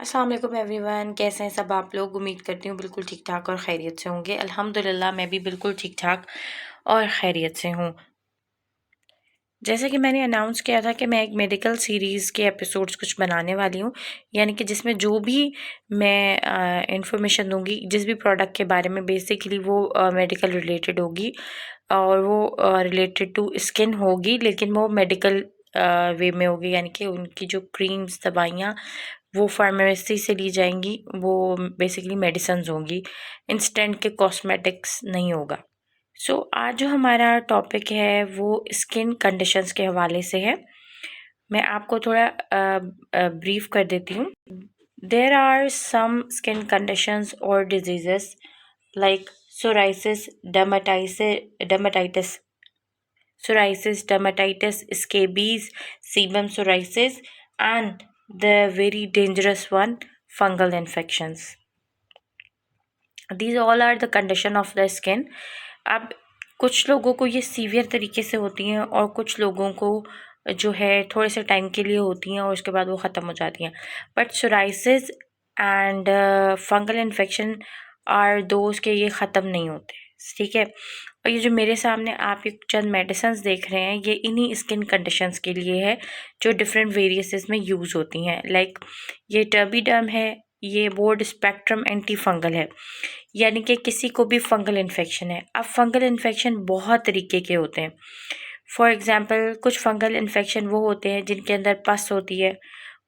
अस्सलाम वालेकुम एवरीवन, कैसे हैं सब आप लोग। उम्मीद करती हूँ बिल्कुल ठीक ठाक और खैरियत से होंगे। अल्हम्दुलिल्लाह मैं भी बिल्कुल ठीक ठाक और खैरियत से हूँ। जैसे कि मैंने अनाउंस किया था कि मैं एक मेडिकल सीरीज़ के एपिसोड्स कुछ बनाने वाली हूँ, यानी कि जिसमें जो भी मैं इंफॉर्मेशन दूँगी, जिस भी प्रोडक्ट के बारे में, बेसिकली वो मेडिकल रिलेटेड होगी और वो रिलेटेड टू स्किन होगी, लेकिन वो मेडिकल वे में होगी, यानी कि उनकी जो क्रीम्स, दवाइयाँ वो फार्मेसी से ली जाएंगी, वो बेसिकली मेडिसिन्स होंगी, इंस्टेंट के कॉस्मेटिक्स नहीं होगा। आज जो हमारा टॉपिक है वो स्किन कंडीशंस के हवाले से है। मैं आपको थोड़ा ब्रीफ कर देती हूँ। There are some skin conditions और diseases like psoriasis, dermatitis, scabies, sebum psoriasis, and the very dangerous one, fungal infections. These all are the condition of the skin. अब कुछ लोगों को ये सीवियर तरीके से होती हैं और कुछ लोगों को जो है थोड़े से टाइम के लिए होती हैं और उसके बाद वो ख़त्म हो जाती हैं। But psoriasis and fungal infection are those के ये ख़त्म नहीं होते, ठीक है। और ये जो मेरे सामने आप ये चंद मेडिसिन्स देख रहे हैं, ये इन्हीं स्किन कंडीशंस के लिए है जो डिफरेंट वेरियसेस में यूज़ होती हैं। लाइक ये टर्बीडर्म है, ये ब्रॉड स्पेक्ट्रम एंटी फंगल है, यानी कि किसी को भी फंगल इन्फेक्शन है। अब फंगल इन्फेक्शन बहुत तरीके के होते हैं। फॉर एग्ज़ाम्पल कुछ फंगल इन्फेक्शन वो होते हैं जिनके अंदर पस होती है,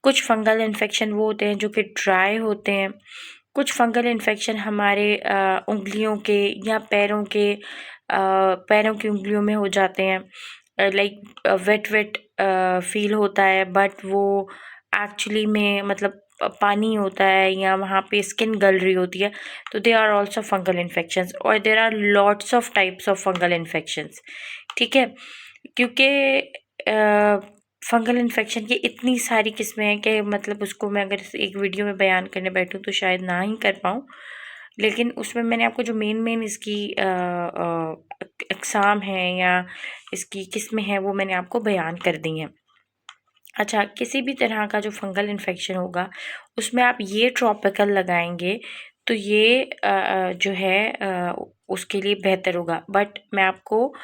कुछ फंगल इन्फेक्शन वो होते हैं जो कि ड्राई होते हैं, कुछ फंगल इन्फेक्शन हमारे उंगलियों के या पैरों की उंगलियों में हो जाते हैं। लाइक वेट वेट फील होता है, बट वो एक्चुअली में मतलब पानी होता है या वहाँ पे स्किन गल रही होती है, तो they are also fungal infections. और there are lots of types of fungal infections, ठीक है। क्योंकि फंगल इन्फेक्शन की इतनी सारी किस्में हैं कि मतलब उसको मैं अगर एक वीडियो में बयान करने बैठूँ तो शायद ना ही कर पाऊँ, लेकिन उसमें मैंने आपको जो मेन इसकी अक़साम हैं या इसकी किस्में हैं वो मैंने आपको बयान कर दी हैं। अच्छा, किसी भी तरह का जो फंगल इन्फेक्शन होगा उसमें आप ये ट्रॉपिकल लगाएंगे तो ये जो है उसके लिए बेहतर होगा। बट मैं आपको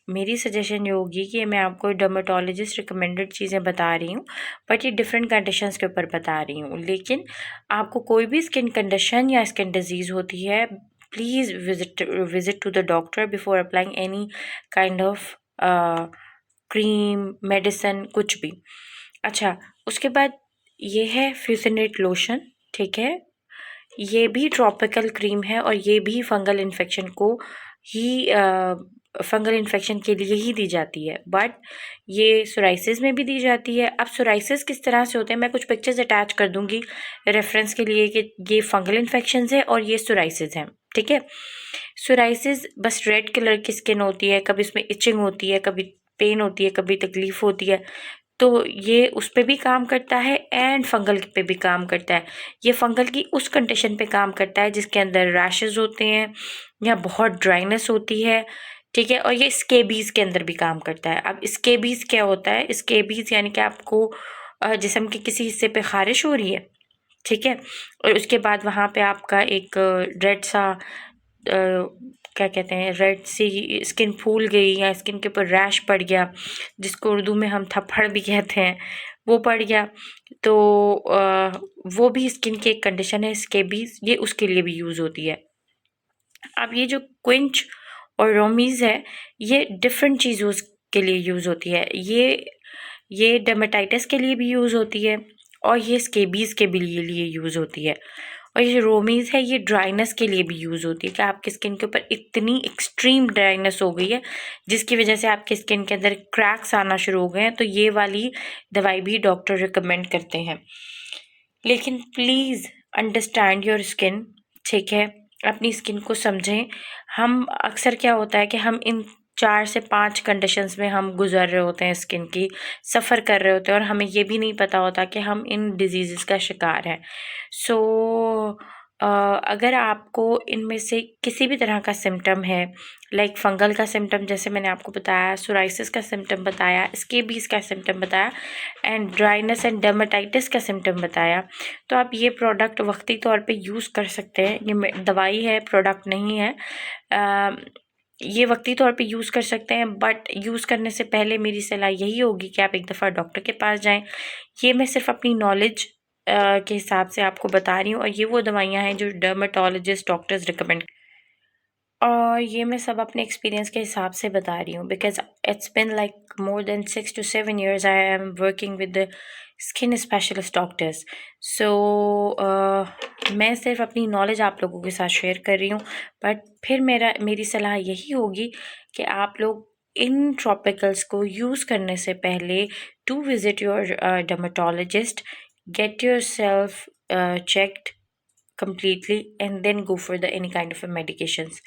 मेरी सजेशन ये होगी कि मैं आपको डर्मेटोलॉजिस्ट रिकमेंडेड चीज़ें बता रही हूँ, बट ये डिफरेंट कंडीशंस के ऊपर बता रही हूँ। लेकिन आपको कोई भी स्किन कंडीशन या स्किन डिजीज़ होती है, please visit to the doctor before applying any kind of cream, medicine, कुछ भी। अच्छा, उसके बाद ये है फ्यूसिनेट लोशन, ठीक है। ये भी ट्रॉपिकल क्रीम है और ये भी फंगल इन्फेक्शन को ही फंगल इन्फेक्शन के लिए ही दी जाती है, बट ये सोराइसिस में भी दी जाती है। अब सोराइसिस किस तरह से होते हैं, मैं कुछ पिक्चर्स अटैच कर दूंगी रेफरेंस के लिए कि ये फंगल इन्फेक्शन है और ये सोराइसिस है, ठीक है। सोराइसिस बस रेड कलर की स्किन होती है, कभी इसमें इचिंग होती है, कभी पेन होती है, कभी तकलीफ होती है, तो ये उस पे भी काम करता है एंड फंगल पे भी काम करता है। ये फंगल की उस कंडीशन पे काम करता है जिसके अंदर रैशेस होते हैं या बहुत ड्राइनेस होती है, ठीक है। और ये स्केबीज़ के अंदर भी काम करता है। अब स्केबीज़ क्या होता है, स्केबीज़ यानी कि आपको जिस्म के किसी हिस्से पे ख़ारिश हो रही है, ठीक है, और उसके बाद वहाँ पे आपका एक रेड सा क्या कहते हैं, रेड सी स्किन फूल गई या स्किन के ऊपर रैश पड़ गया, जिसको उर्दू में हम थप्पड़ भी कहते हैं, वो पड़ गया, तो वो भी स्किन की एक कंडीशन है स्केबीज़, ये उसके लिए भी यूज़ होती है। अब ये जो क्विंच और रोमीज़ है, ये डिफरेंट चीज़ों के लिए यूज़ होती है। ये डर्मेटाइटिस के लिए भी यूज़ होती है और ये स्केबीज़ के भी लिए यूज़ होती है। और ये रोमीज़ है, ये ड्राइनेस के लिए भी यूज़ होती है कि आपकी स्किन के ऊपर इतनी एक्सट्रीम ड्राइनेस हो गई है जिसकी वजह से आपकी स्किन के अंदर क्रैक्स आना शुरू हो गए हैं, तो ये वाली दवाई भी डॉक्टर रिकमेंड करते हैं। लेकिन प्लीज़ अंडरस्टैंड योर स्किन, ठीक है, अपनी स्किन को समझें। हम अक्सर क्या होता है कि हम इन 4 से 5 कंडीशंस में हम गुजर रहे होते हैं, स्किन की सफ़र कर रहे होते हैं, और हमें ये भी नहीं पता होता कि हम इन डिजीज़ का शिकार हैं। अगर आपको इनमें से किसी भी तरह का सिम्टम है, लाइक फंगल का सिम्टम जैसे मैंने आपको बताया, सोराइसिस का सिम्टम बताया, स्केबीज का सिम्टम बताया एंड ड्राइनेस एंड डर्मेटाइटिस का सिम्टम बताया, तो आप ये प्रोडक्ट वक्ती तौर पे यूज़ कर सकते हैं। ये दवाई है, प्रोडक्ट नहीं है। ये वक्ती तौर पे यूज़ कर सकते हैं, बट यूज़ करने से पहले मेरी सलाह यही होगी कि आप एक दफ़ा डॉक्टर के पास जाएं। ये मैं सिर्फ अपनी नॉलेज के हिसाब से आपको बता रही हूँ, और ये वो दवाइयाँ हैं जो डर्मेटोलॉजिस्ट डॉक्टर्स रिकमेंड, और ये मैं सब अपने एक्सपीरियंस के हिसाब से बता रही हूँ, because it's been like more than 6 to 7 years I am working with skin specialist doctors. So मैं सिर्फ अपनी नॉलेज आप लोगों के साथ शेयर कर रही हूँ, बट फिर मेरी सलाह यही होगी कि आप लोग इन ट्रॉपिकल्स को यूज़ करने से पहले to visit your dermatologist, get yourself checked completely and then go for the any kind of a medications।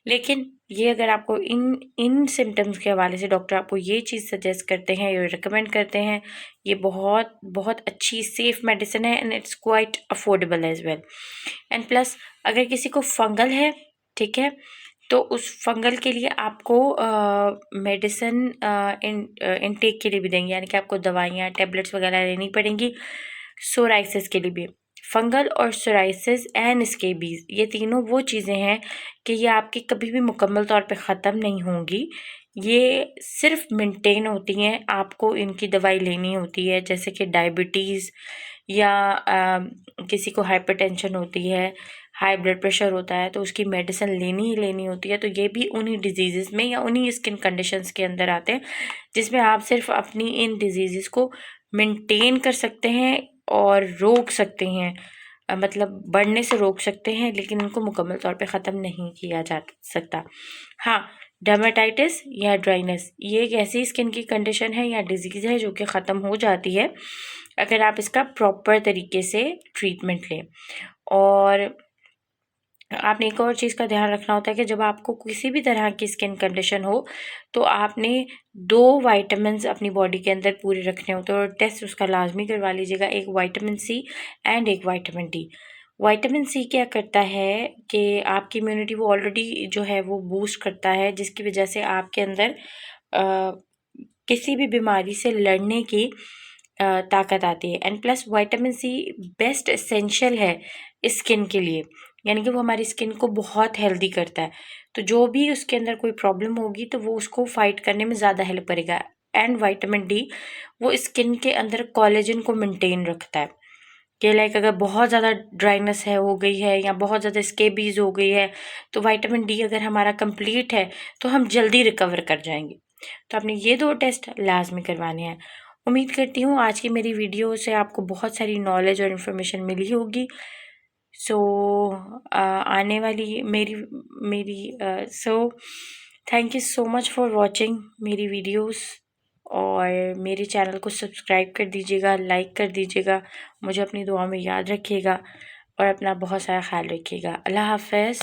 लेकिन ये अगर आपको इन सिम्टम्स के हवाले से डॉक्टर आपको ये चीज़ सजेस्ट करते हैं, ये रिकमेंड करते हैं, ये बहुत बहुत अच्छी सेफ मेडिसिन है and it's quite affordable as well. And plus अगर किसी को फंगल है, ठीक है, तो उस फंगल के लिए आपको मेडिसिन इनटेक के लिए भी देंगे, यानी कि आपको दवाइयाँ टैबलेट्स वगैरह लेनी पड़ेंगी सोराइसिस के लिए भी। फंगल और सोराइसिस एंड स्केबीज ये तीनों वो चीज़ें हैं कि ये आपकी कभी भी मुकम्मल तौर पे ख़त्म नहीं होंगी, ये सिर्फ मेंटेन होती हैं, आपको इनकी दवाई लेनी होती है। जैसे कि डायबिटीज़ या किसी को हाइपरटेंशन होती है, हाई ब्लड प्रेशर होता है, तो उसकी मेडिसिन लेनी ही लेनी होती है। तो ये भी उन्हीं डिजीज़ में या उन्हीं स्किन कंडीशंस के अंदर आते हैं जिसमें आप सिर्फ अपनी इन डिजीज़ को मेंटेन कर सकते हैं और रोक सकते हैं, मतलब बढ़ने से रोक सकते हैं, लेकिन इनको मुकम्मल तौर पे ख़त्म नहीं किया जा सकता। हाँ, डर्मेटाइटिस या ड्राइनेस ये एक ऐसी स्किन की कंडीशन है या डिजीज़ है जो कि ख़त्म हो जाती है अगर आप इसका प्रॉपर तरीके से ट्रीटमेंट लें। और आपने एक और चीज़ का ध्यान रखना होता है कि जब आपको किसी भी तरह की स्किन कंडीशन हो तो आपने 2 विटामिन्स अपनी बॉडी के अंदर पूरे रखने होते हैं, और टेस्ट उसका लाजमी करवा लीजिएगा, एक विटामिन सी एंड एक विटामिन डी। विटामिन सी क्या करता है कि आपकी इम्यूनिटी वो ऑलरेडी जो है वो बूस्ट करता है, जिसकी वजह से आपके अंदर किसी भी बीमारी से लड़ने की ताकत आती है। And plus vitamin C best essential है स्किन के लिए, यानी कि वो हमारी स्किन को बहुत हेल्दी करता है। तो जो भी उसके अंदर कोई प्रॉब्लम होगी तो वो उसको फाइट करने में ज़्यादा हेल्प करेगा। एंड विटामिन डी वो स्किन के अंदर कोलेजन को मेंटेन रखता है कि लाइक अगर बहुत ज़्यादा ड्राइनेस है हो गई है या बहुत ज़्यादा स्केबीज हो गई है, तो विटामिन डी अगर हमारा कंप्लीट है तो हम जल्दी रिकवर कर जाएंगे। तो आपने ये 2 टेस्ट लाजमी करवाने हैं। उम्मीद करती हूँ आज की मेरी वीडियो से आपको बहुत सारी नॉलेज और इन्फॉर्मेशन मिली होगी। सो आने वाली so thank you so much for watching मेरी वीडियोस, और मेरे चैनल को सब्सक्राइब कर दीजिएगा, लाइक कर दीजिएगा, मुझे अपनी दुआ में याद रखिएगा और अपना बहुत सारा ख्याल रखिएगा। अल्लाह हाफ़िज़।